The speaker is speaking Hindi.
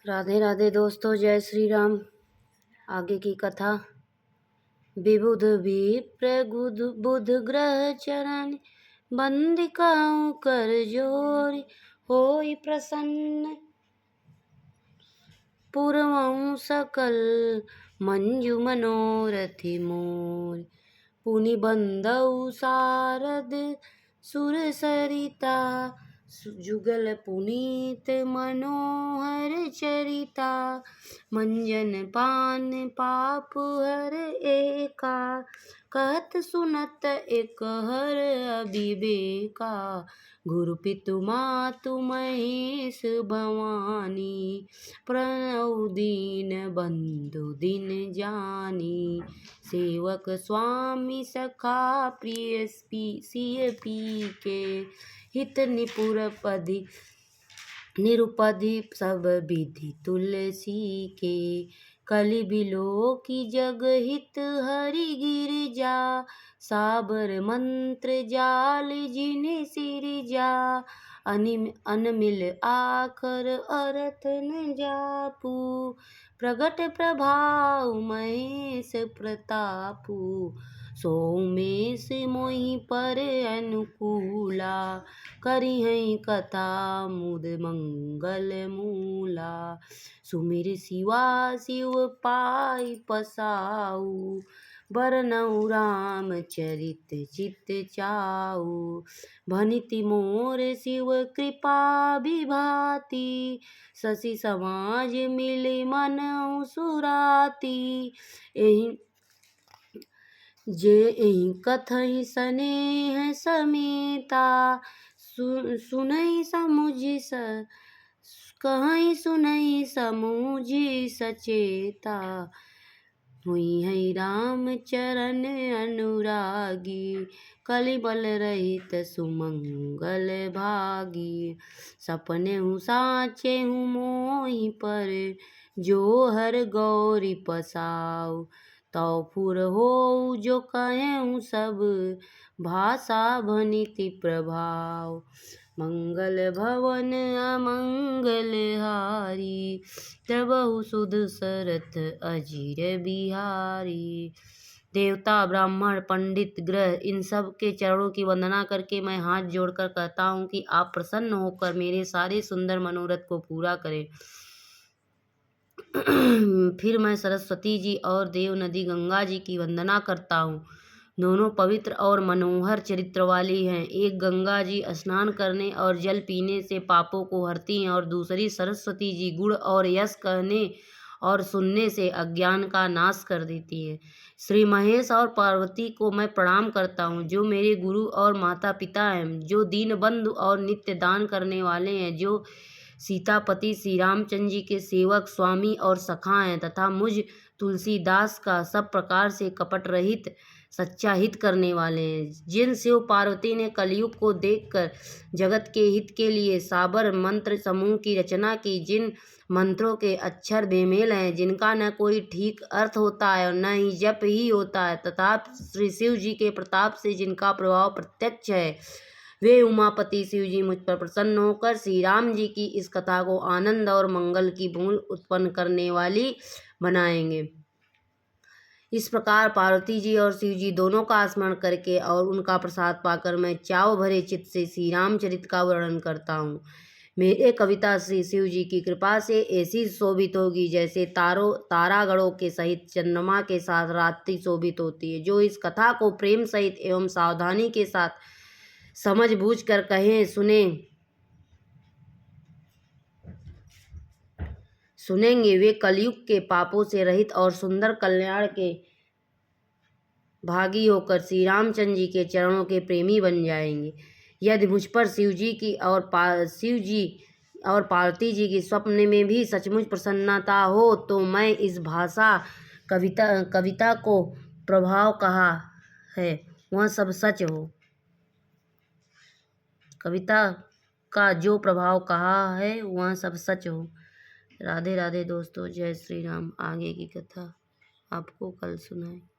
राधे राधे दोस्तों, जय श्री राम। आगे की कथा। विबुध विप्र बुध ग्रह चरण, बंदिकाओं कर जोरी, होई प्रसन्न। पूर्वं सकल मंजू मनोरथि मोर, पुनि बंदौ सारद सुर सरिता। जुगल पुनीत मनोहर चरिता, मंजन पान पाप हर एका। कहत सुनत एक हर अविवेका, गुरु पितु मातु महेश भवानी। प्रणव दीन बंधु दिन जानी, सेवक स्वामी सखा प्रिय सिय पी के। हित निरुपधि सब विधि तुलसी के। कलि बिलो की जग हित हरि गिरिजा, साबर मंत्र जाल जिन्हि सिरिजा। अनमिल आखर अरथ न जापू, प्रगट प्रभाव महेश प्रतापू। सोमेश मोहि पर अनुकूला, करिहैं कथा मुद मंगल मूला। सुमिर शिवा शिव पाई पसाऊ, बरनउँ राम चरित चित चाऊ। भनिति मोर शिव कृपा विभाति, शशि समाज मिलि मनउ सुराती। एहि कथहि सनेह समेता, कहै सुनहि समुझि सचेता। हुई राम चरण अनुरागी, कलिबल रहित सुमंगल भागी। सपनेहु साचेहु मोहि पर, जो हर गौरी पसाऊ। तौ फुर होऊ जो कहेहु सब, भाषा भनिति प्रभाव। मंगल भवन अमंगल हारी, तबहु सुध सरथ अजिर बिहारी। देवता ब्राह्मण पंडित ग्रह इन सब के चरणों की वंदना करके मैं हाथ जोड़कर कहता हूँ कि आप प्रसन्न होकर मेरे सारे सुंदर मनोरथ को पूरा करें। फिर मैं सरस्वती जी और देव नदी गंगा जी की वंदना करता हूँ। दोनों पवित्र और मनोहर चरित्र वाली हैं। एक गंगा जी स्नान करने और जल पीने से पापों को हरती हैं, और दूसरी सरस्वती जी गुण और यश कहने और सुनने से अज्ञान का नाश कर देती है। श्री महेश और पार्वती को मैं प्रणाम करता हूँ, जो मेरे गुरु और माता पिता हैं, जो दीन बंधु और नित्य दान करने वाले हैं, जो सीतापति श्री रामचंद्र जी के सेवक स्वामी और सखा हैं, तथा मुझ तुलसीदास का सब प्रकार से कपट रहित सच्चा हित करने वाले हैं। जिन शिव पार्वती ने कलयुग को देखकर जगत के हित के लिए साबर मंत्र समूह की रचना की, जिन मंत्रों के अक्षर बेमेल हैं, जिनका न कोई ठीक अर्थ होता है और न ही जप ही होता है, तथा श्री शिव जी के प्रताप से जिनका प्रभाव प्रत्यक्ष है, वे उमापति शिव जी मुझ पर प्रसन्न होकर श्री राम जी की इस कथा को आनंद और मंगल की भूल उत्पन्न करने वाली बनाएंगे। इस प्रकार पार्वती जी और शिव जी दोनों का स्मरण करके और उनका प्रसाद पाकर मैं चाव भरे चित्त से श्री रामचरित का वर्णन करता हूँ। मेरे कविता श्री शिव जी की कृपा से ऐसी शोभित होगी जैसे तारागणों के सहित चंद्रमा के साथ रात्रि शोभित होती है। जो इस कथा को प्रेम सहित एवं सावधानी के साथ समझ बूझ कर कहें सुनेंगे, वे कलयुग के पापों से रहित और सुंदर कल्याण के भागी होकर श्री रामचंद्र जी के चरणों के प्रेमी बन जाएंगे। यदि मुझ पर शिव जी और पार्वती जी की स्वप्न में भी सचमुच प्रसन्नता हो, तो मैं इस भाषा कविता को प्रभाव कहा है वह सब सच हो। कविता का जो प्रभाव कहा है वह सब सच हो। राधे राधे दोस्तों, जय श्री राम। आगे की कथा आपको कल सुनाएं।